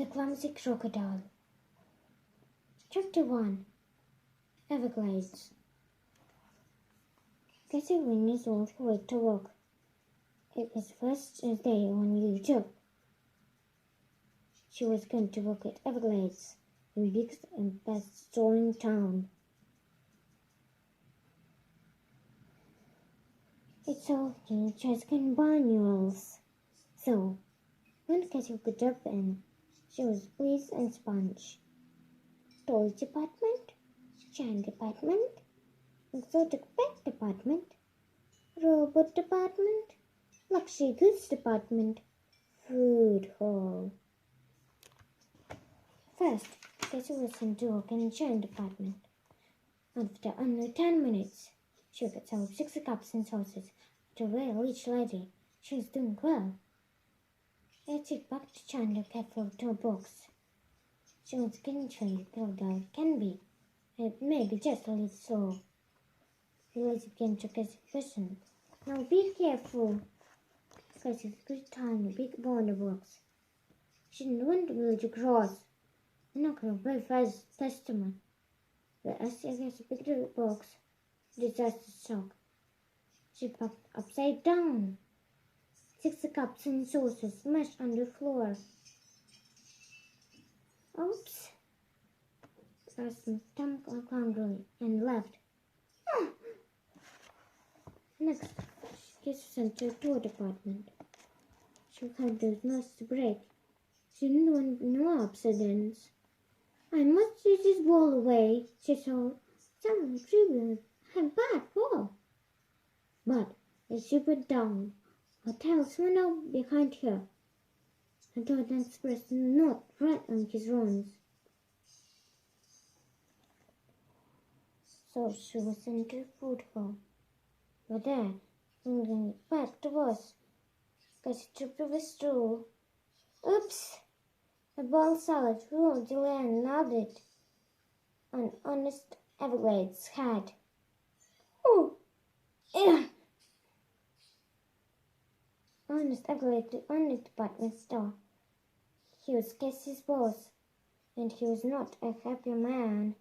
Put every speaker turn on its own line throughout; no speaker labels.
The Clumsy Crocodile. Chapter 1. Everglades. Cassie Winnie's old went to work. It was first day on YouTube. She was going to work at Everglades, the biggest and best store in town. It sold miniatures and barnuals. So, when Cassie got up in, she was pleased and sponge. Toys department, china department, exotic pet department, robot department, luxury goods department, food hall. First, Cassie was sent to work in the china department. After only 10 minutes, she could sell 6 cups and saucers to a well-rich lady. She was doing well. Let's get back to Chandler careful to a box. She was getting to crocodile can be. It may be just a little slow. The lady began to ask a question. Now be careful. Cassie could time a big wonder box. She didn't want to build across. I'm not going to very fast customer. But as she picked the box, disaster struck. She packed upside down. 6 cups and saucers smashed on the floor. Oops! Carson stamped angrily and left. Next, she was sent to a tour department. She had those nose to break. She didn't want no accidents. I must take this ball away, she thought. Someone tripped her bad ball. But as she put down, her tail swung out behind her. Her dog expressed not right on his horns. So she was sent to food hall. But there, bringing it back to us, because she tripped over a stool. Oops! The ball salad rolled the land and landed on honest Everglades' head. Oh! Ugh! Honest Everglades to only department store. He was Cassie's boss, and he was not a happy man.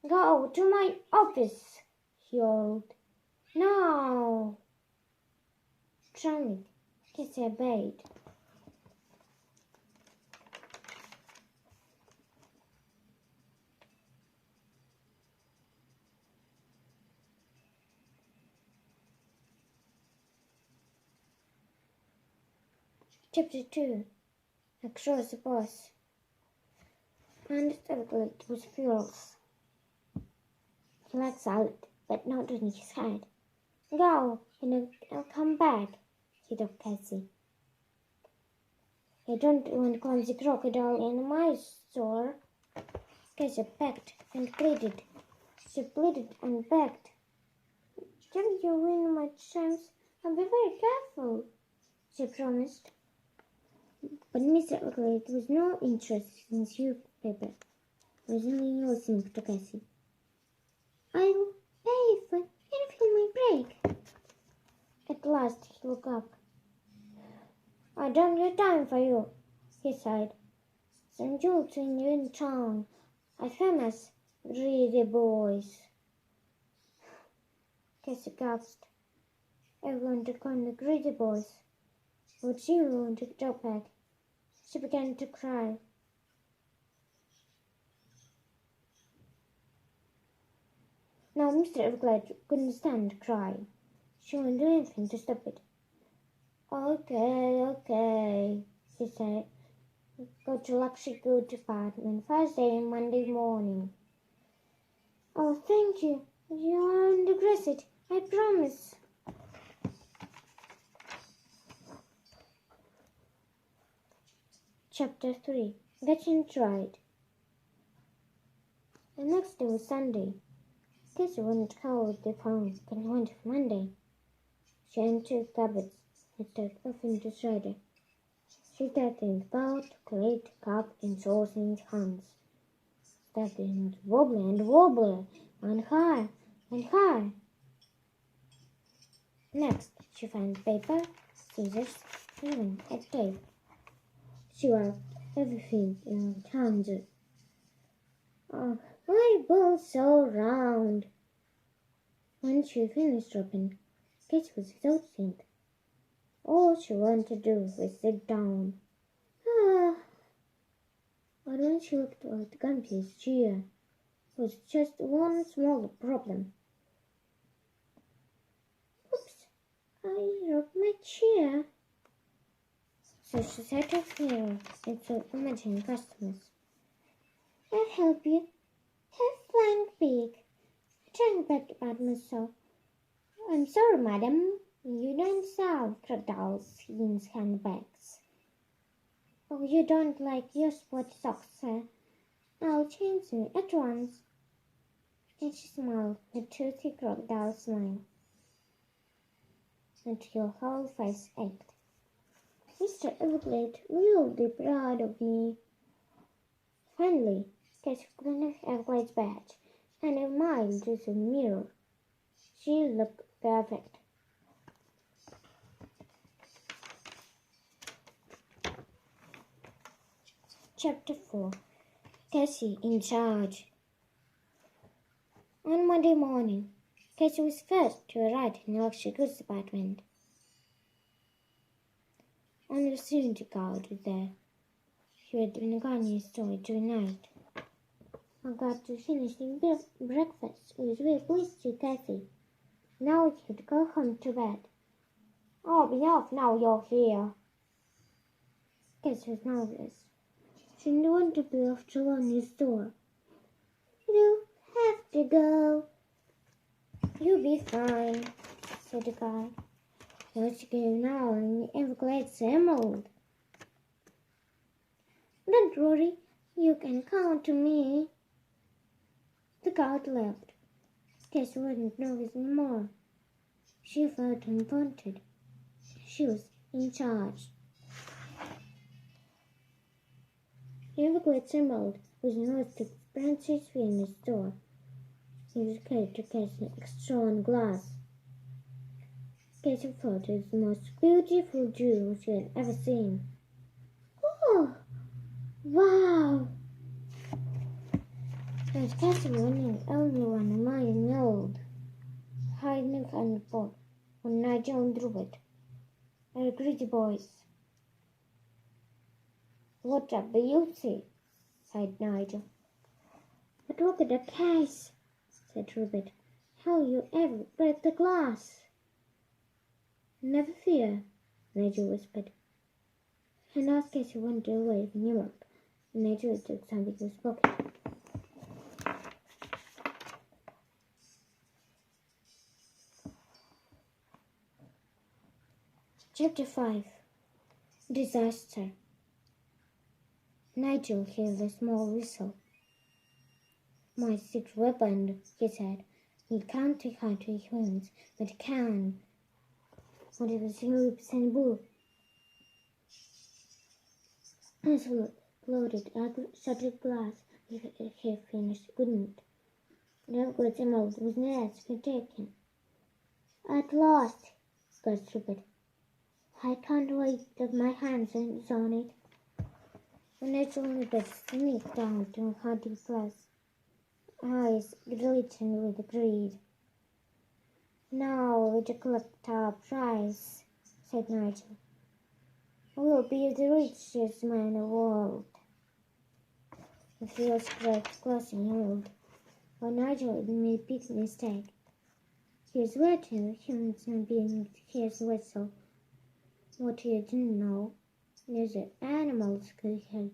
Go to my office, he yelled. No! Trembling, Cassie obeyed. Chapter 2. Across the bus. Honest Everglades was furious. He liked salad, but not on his head. Go, and I'll come back, he told Cassie. I don't want clumsy crocodile in my store. Cassie begged and pleaded. She pleaded and begged. Don't you win my chance? I'll be very careful, she promised. But Mr. Everglades was no interest in newspaper. He was only listening to Cassie. I'll pay for anything my break. At last he looked up. I don't have time for you, he said. Some jokes in town are famous, greedy boys. Cassie gasped. Everyone took on the greedy boys. But she wanted to talk back. She began to cry. Now Mr. Everglades couldn't stand crying. She wouldn't do anything to stop it. Okay, he said. Go to luxury goods department first day Monday morning. Oh, thank you. You won't regret it, I promise. Chapter 3. Getting Tried. The next day was Sunday. Cassie went how they found convenient Monday. She entered cupboards and started off to Friday. She started in the bowl, plate, cup, and sauce in his hands. Started wobbly and wobbly, and high and high. Next, she found paper, scissors, and even a tape. She worked everything turns. Oh, my ball's so round. When she finished dropping, Kate was exhausted. All she wanted to do was sit down. But when she looked at Grumpy's chair, there was just one small problem. Oops, I dropped my chair. So she sat up here and saw imaginary customers. I'll help you. Have flying pig. Trying back about myself. I'm sorry, madam. You don't sell crocodiles in handbags. Oh, you don't like your sport socks, sir? I'll change them at once. And she smiled, a toothy crocodile smile, until her whole face ached. Mr. Everglade will be proud of me. Finally, Kate put Everglade's badge and a smile to the mirror. She looked perfect. Chapter 4. Cassie in charge. On Monday morning, Cassie was first to arrive in the luxury goods department. Only soon to go out there. She had been gone in the store during night. I got to finish breakfast. It was very pleased to Cassie. Now we have to go home to bed. I'll be off now you're here. Cassie was nervous. She didn't want to be left alone in the store. You have to go. You'll be fine, said the guy. Let's go now in the Everglades Emerald. Don't worry, you can count on me. The guard left. Cassie wasn't nervous anymore. She felt unwanted. She was in charge. The Everglades Emerald was the most expensive thing in the store. It was carried to Cassie extra on glass. Cassie thought it was the most beautiful jewel she had ever seen. Oh, wow! But Cassie wasn't the only one admiring the old. Hiding on the boat were Nigel and Rupert, and the greedy boys. What a beauty, sighed Nigel. But look at the case, said Rupert. How you ever break the glass? Never fear, Nigel whispered. And asked Cassie wandered away from Europe, and Nigel took something from his pocket. Chapter 5. Disaster. Nigel heard a small whistle. My secret weapon, he said. He can't take out to humans, but he can. But it was 0% blue. As he exploded, shattered glass, he finished couldn't. The Everglades Emerald was next to be taken. At last, gasped Rupert. I can't wait to get my hands on it. When I saw Rupert sneak down to hunting glass, eyes glittering with greed. Now we collect our prize, said Nigel. We'll be the richest man in the world. The field scraped closing hold, but Nigel had made a big mistake. He was waiting for humans not being his whistle. What he didn't know is that animals could help.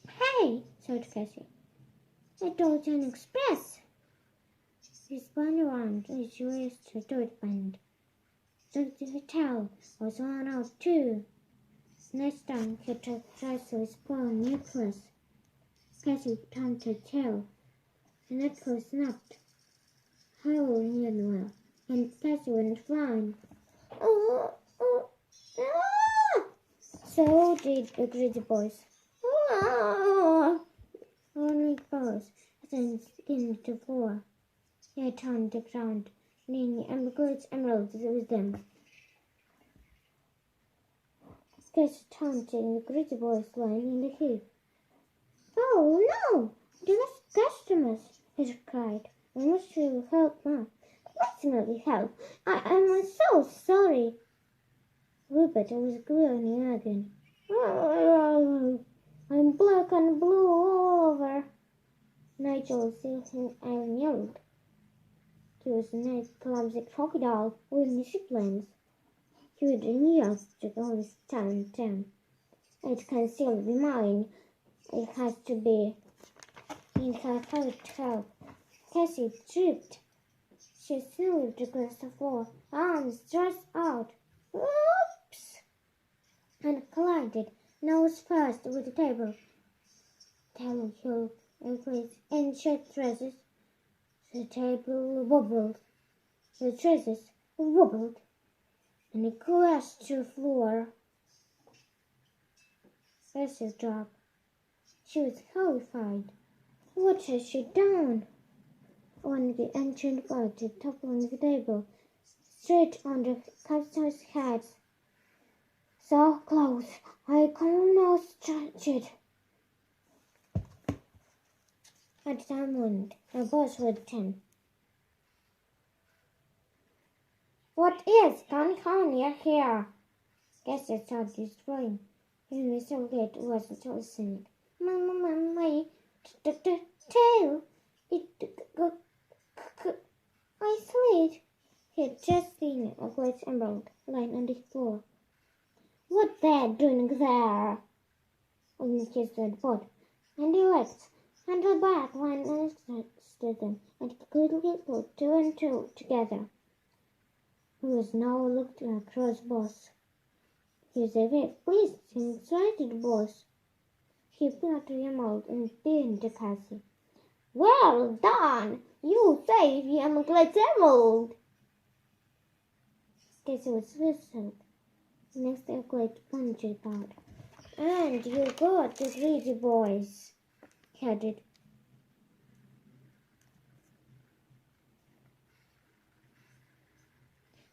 Hey, said Cassie. I told you an express. He spun around and she raised her tote band. So the hotel was on out too. Next time he tries to spoil a necklace. Cassie turned her tail. The necklace snapped. Hello, well, and Cassie went flying. So did the greedy boys. Only paws and skin to the floor. They turned the ground, leaving the Everglades Emeralds with them. Cassie taunting the greedy boys lying in the heap. Oh no! The last customers, he cried. I must you help now. Definitely help. I am so sorry. Rupert was groaning again. I'm black and blue all over. Nigel still and yelled. He was a nice clumsy crocodile with disciplines. He would yell to all this town. It can still be mine. It has to be. In her help. Cassie tripped. She slipped across the floor, arms stretched out. Oops! And collided nose first with the table. Table held and shut dresses. The table wobbled. The dresses wobbled. And it crashed to the floor. Cassie dropped. She was horrified. What had she done? On the ancient body toppling the table, straight on the customers' heads. So close, I could not touch it. At that moment, the boss would turn. What is going on here? Cassie started destroying. Mr. Gate wasn't listening. My tail! I slid. He had just seen a great emerald lying on the floor. What they're doing there? Only kissed the board, and he left, and the back one understood them, and quickly put two and two together. He was now looking across boss. He was a very pleased and excited boss. He picked the emerald and beamed to Cassie. Well done! You saved the emerald! Cassie was whistled. Next a great plunged out. And you got the greedy boys, he added.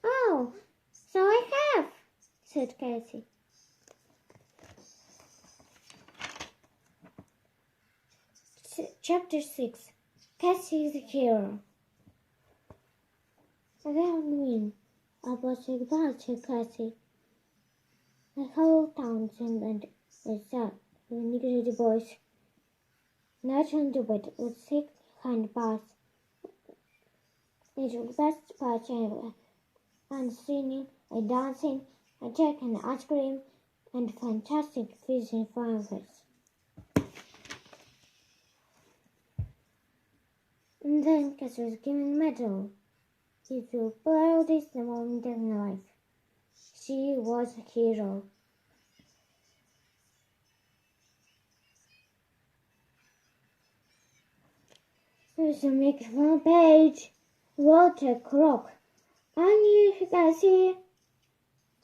Oh, so I have, said Cassie. Chapter 6. Cassie is a hero. Well, mean, I was goodbye to Cassie. The whole town trembled with that when the greedy boys. Not on the bed with 6 hand bars. It was the best party ever. And singing, and dancing, and cake and ice cream, and fantastic fishing fireworks. And then Cassie was given a medal. She felt proudest moment in her life. She was a hero. There's a microphone page. Walter Croc. And you can see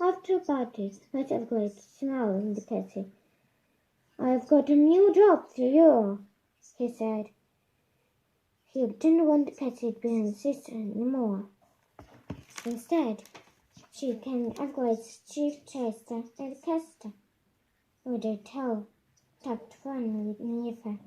after party, not a great smile in the Cassie. I've got a new job for you, he said. He didn't want Cassie to be his sister anymore. Instead, she became Agla's chief chaser and caster, with a tail tucked firmly beneath her.